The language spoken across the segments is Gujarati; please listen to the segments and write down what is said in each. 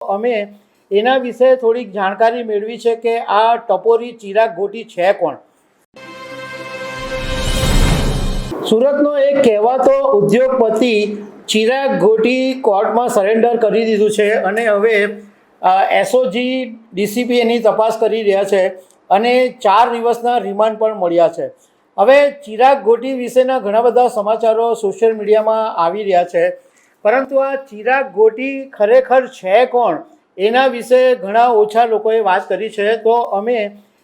અમે એના વિશે થોડીક જાણકારી મેળવી છે કે આ ટપોરી ચિરાગ ઘોટી છે કોણ. સુરતનો એક કહેવાતો ઉદ્યોગપતિ ચિરાગ ઘોટી કોર્ટમાં સરેન્ડર કરી દીધું છે અને હવે એસઓજી ડીસીપી એની તપાસ કરી રહ્યા છે અને 4 દિવસના રિમાન્ડ પણ મળ્યા છે. હવે ચિરાગ ઘોટી વિશેના ઘણા બધા સમાચારો સોશિયલ મીડિયામાં આવી રહ્યા છે, પરંતુ આ ચિરાગ ઘોટી ખરેખર છે કોણ એના વિશે ઘણા ઓછા લોકોએ વાત કરી છે. તો અમે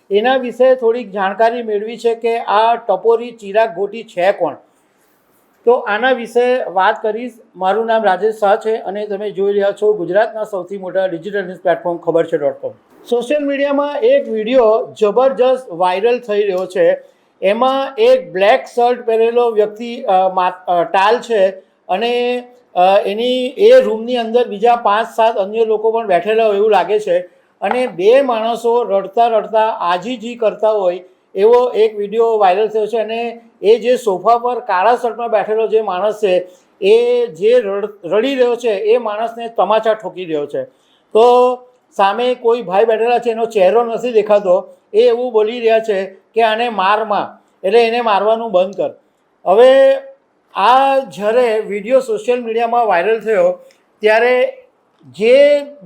એના વિશે થોડીક જાણકારી મેળવી છે કે આ ટપોરી ચિરાગ ઘોટી છે કોણ. તો આના વિશે વાત કરીશ. મારું નામ રાજેશ શાહ છે અને તમે જોઈ રહ્યા છો ગુજરાતના સૌથી મોટા ડિજિટલ ન્યૂઝ પ્લેટફોર્મ ખબરછે.com. સોશિયલ મીડિયામાં એક વિડીયો જબરજસ્ત વાયરલ થઈ રહ્યો છે. એમાં એક બ્લેક શર્ટ પહેરેલો વ્યક્તિ ટાલ છે અને એની એ રૂમની અંદર બીજા 5-7 અન્ય લોકો પણ બેઠેલા હોય એવું લાગે છે અને 2 માણસો રડતા રડતા આજીજી કરતા હોય એવો એક વિડીયો વાયરલ થયો છે. અને એ જે સોફા પર કાળા શર્ટમાં બેઠેલો જે માણસ છે એ જે રડી રહ્યો છે એ માણસને તમાચા ઠોકી રહ્યો છે. તો સામે કોઈ ભાઈ બેઠેલા છે, એનો ચહેરો નથી દેખાતો, એ એવું બોલી રહ્યા છે કે આને મારમાં, એટલે એને મારવાનું બંધ કર. હવે આ જ્યારે વિડીયો સોશિયલ મીડિયામાં વાયરલ થયો ત્યારે જે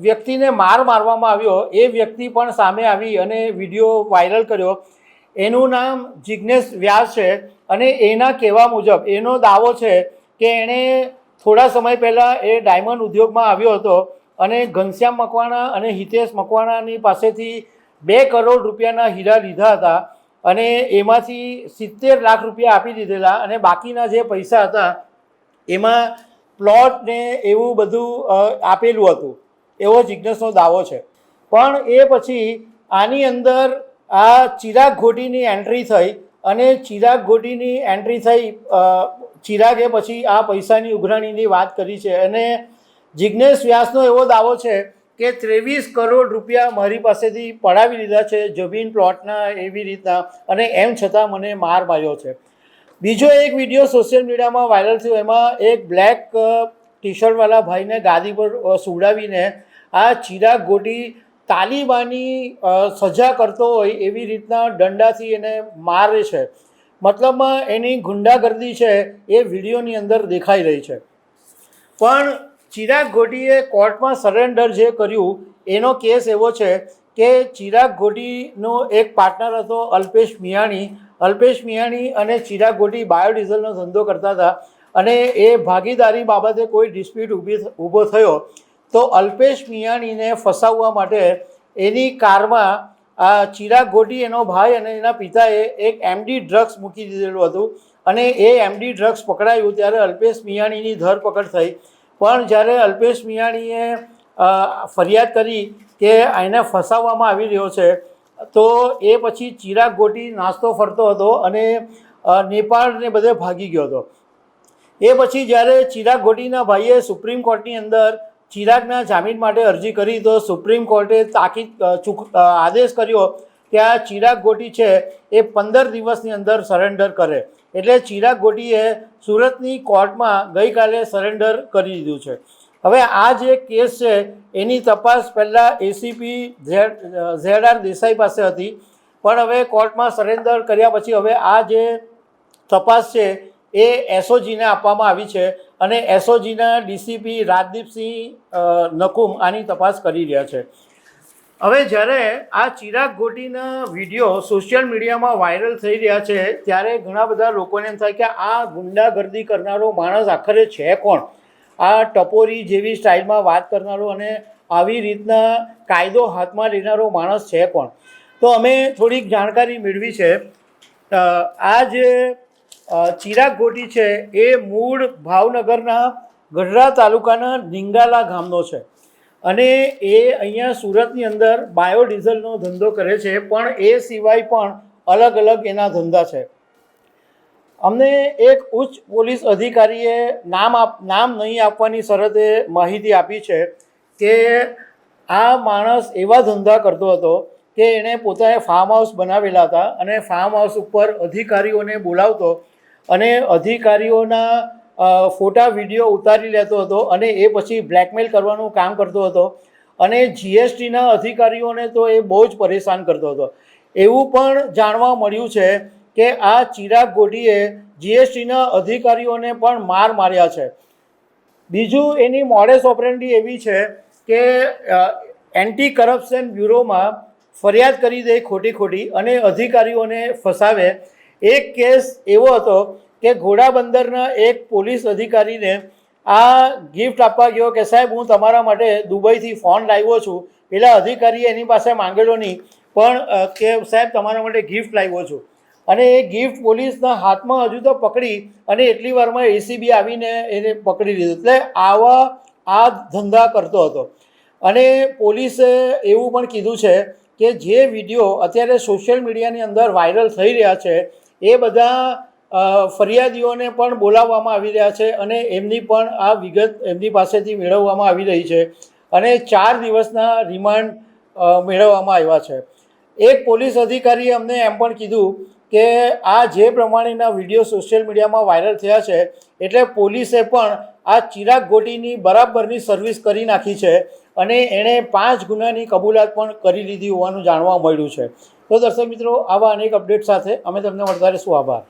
વ્યક્તિને મારવામાં આવ્યો એ વ્યક્તિ પણ સામે આવી અને વિડીયો વાયરલ કર્યો. એનું નામ જિગ્નેશ વ્યાસ છે અને એના કહેવા મુજબ એનો દાવો છે કે એણે થોડા સમય પહેલાં એ ડાયમંડ ઉદ્યોગમાં આવ્યો હતો અને ઘનશ્યામ મકવાણા અને હિતેશ મકવાણાની પાસેથી 2 કરોડ રૂપિયાના હીરા લીધા હતા અને એમાંથી 70 લાખ રૂપિયા આપી દીધેલા અને બાકીના જે પૈસા હતા એમાં પ્લોટ ને એવું બધું આપેલું હતું, એવો જિજ્ઞેશનો દાવો છે. પણ એ પછી આની અંદર આ ચિરાગ ઘોટીની એન્ટ્રી થઈ અને ચિરાગ ઘોટીની એન્ટ્રી થઈ ચિરાગે પછી આ પૈસાની ઉઘરાણીની વાત કરી છે અને જિગ્નેશ વ્યાસનો એવો દાવો છે કે 23 કરોડ રૂપિયા મારી પાસેથી પડાવી લીધા છે જમીન પ્લોટના એવી રીતના, અને એમ છતાં મને માર માર્યો છે. બીજો એક વિડીયો સોશિયલ મીડિયામાં વાયરલ થયો. એમાં એક બ્લેક ટી શર્ટવાળા ભાઈને ગાદી પર સુવડાવીને આ ચિરાગ ઘોટી તાલિબાની સજા કરતો હોય એવી રીતના દંડાથી એને મારે છે. મતલબમાં એની ગુંડાગર્દી છે એ વિડીયોની અંદર દેખાઈ રહી છે. પણ ચિરાગ ઘોટીએ કોર્ટમાં સરેન્ડર જે કર્યું એનો કેસ એવો છે કે ચિરાગ ઘોટીનો એક પાર્ટનર હતો અલ્પેશ મિયાણી. અલ્પેશ મિયાણી અને ચિરાગ ઘોટી બાયોડીઝલનો ધંધો કરતા હતા અને એ ભાગીદારી બાબતે કોઈ ડિસ્પ્યુટ ઊભો થયો તો અલ્પેશ મિયાણીને ફસાવવા માટે એની કારમાં આ ચિરાગ ઘોટી, એનો ભાઈ અને એના પિતાએ એક એમડી ડ્રગ્સ મૂકી દીધેલું હતું અને એ એમડી ડ્રગ્સ પકડાયું ત્યારે અલ્પેશ મિયાણીની ધરપકડ થઈ. પણ જ્યારે અલ્પેશ મિયાણીએ ફરિયાદ કરી કે એને ફસાવવામાં આવી રહ્યો છે તો એ પછી ચિરાગ ઘોટી નાસ્તો ફરતો હતો અને નેપાળને બધે ભાગી ગયો હતો. એ પછી જ્યારે ચિરાગ ઘોટીના ભાઈએ સુપ્રીમ કોર્ટની અંદર ચિરાગના જામીન માટે અરજી કરી તો સુપ્રીમ કોર્ટે આદેશ કર્યો કે આ ચિરાગ ઘોટી છે એ 15 દિવસની અંદર સરેન્ડર કરે. એટલે ચિરાગ ઘોટીએ સુરતની કોર્ટમાં ગઈકાલે સરેન્ડર કરી દીધું છે. હવે આ જે કેસ છે એની તપાસ પહેલાં એસીપી ZR દેસાઈ પાસે હતી, પણ હવે કોર્ટમાં સરેન્ડર કર્યા પછી હવે આ જે તપાસ છે એ એસઓજીને આપવામાં આવી છે અને એસઓજીના ડીસીપી રાજદીપસિંહ નકુમ આની તપાસ કરી રહ્યા છે. હવે જ્યારે આ ચિરાગ ઘોટીના વિડીયો સોશિયલ મીડિયામાં વાયરલ થઈ રહ્યા છે ત્યારે ઘણા બધા લોકોને એમ થાય કે આ ગુંડાગર્દી કરનારો માણસ આખરે છે કોણ. આ ટપોરી જેવી સ્ટાઇલમાં વાત કરનારો અને આવી રીતના કાયદો હાથમાં લેનારો માણસ છે કોણ. તો અમે થોડીક જાણકારી મેળવી છે. આ જે ચિરાગ ઘોટી છે એ મૂળ ભાવનગરના ગઢડા તાલુકાના નિંગાલા ગામનો છે અને એ અહીંયા સુરતની અંદર બાયોડીઝલનો ધંધો કરે છે, પણ એ સિવાય પણ અલગ અલગ એના ધંધા છે. અમને એક ઉચ્ચ પોલીસ અધિકારીએ નામ નહીં આપવાની શરતે માહિતી આપી છે કે આ માણસ એવા ધંધા કરતો હતો કે એણે પોતાને ફાર્મ હાઉસ બનાવેલા હતા અને ફાર્મ હાઉસ ઉપર અધિકારીઓને બોલાવતો અને અધિકારીઓના ફોટા વિડીયો ઉતારી લેતો હતો અને એ પછી બ્લેકમેલ કરવાનું કામ કરતો હતો અને જીએસટીના અધિકારીઓને તો એ બહુ જ પરેશાન કરતો હતો. એવું પણ જાણવા મળ્યું છે કે આ ચિરાગ ગોટીએ જીએસટીના અધિકારીઓને પણ માર્યા છે. બીજું એની મોડેસ ઓપરેન્ડી એવી છે કે એન્ટી કરપ્શન બ્યુરોમાં ફરિયાદ કરી દે ખોટી અને અધિકારીઓને ફસાવે. એક કેસ એવો હતો કે ઘોડાબંદરના એક પોલીસ અધિકારીને આ ગિફ્ટ આપવા ગયો કે સાહેબ હું તમારા માટે દુબઈથી ફોન લાવ્યો છું. પેલા અધિકારીએ એની પાસે માંગેલો નહીં, પણ કે સાહેબ તમારા માટે ગિફ્ટ લાવ્યો છું. અને એ ગિફ્ટ પોલીસના હાથમાં હજુ તો પકડી અને એટલી વારમાં એસીબી આવીને એને પકડી લીધું. એટલે આ ધંધા કરતો હતો. અને પોલીસે એવું પણ કીધું છે કે જે વિડીયો અત્યારે સોશિયલ મીડિયાની અંદર વાયરલ થઈ રહ્યા છે એ બધા ફરિયાદીઓને પણ બોલાવવામાં આવી રહ્યા છે અને એમની પણ આ વિગત એમની પાસેથી મેળવવામાં આવી રહી છે અને 4 દિવસના રિમાન્ડ મેળવવામાં આવ્યા છે. એક પોલીસ અધિકારીએ અમને એમ પણ કીધું કે આ જે પ્રમાણેના વિડીયો સોશિયલ મીડિયામાં વાયરલ થયા છે એટલે પોલીસે પણ આ ચિરાગ ગોટીની બરાબરની સર્વિસ કરી નાખી છે અને એણે 5 ગુનાની કબૂલાત પણ કરી લીધી હોવાનું જાણવા મળ્યું છે. તો દર્શક મિત્રો, આવા અનેક અપડેટ સાથે અમે તમને મળતા રહીશું. આભાર.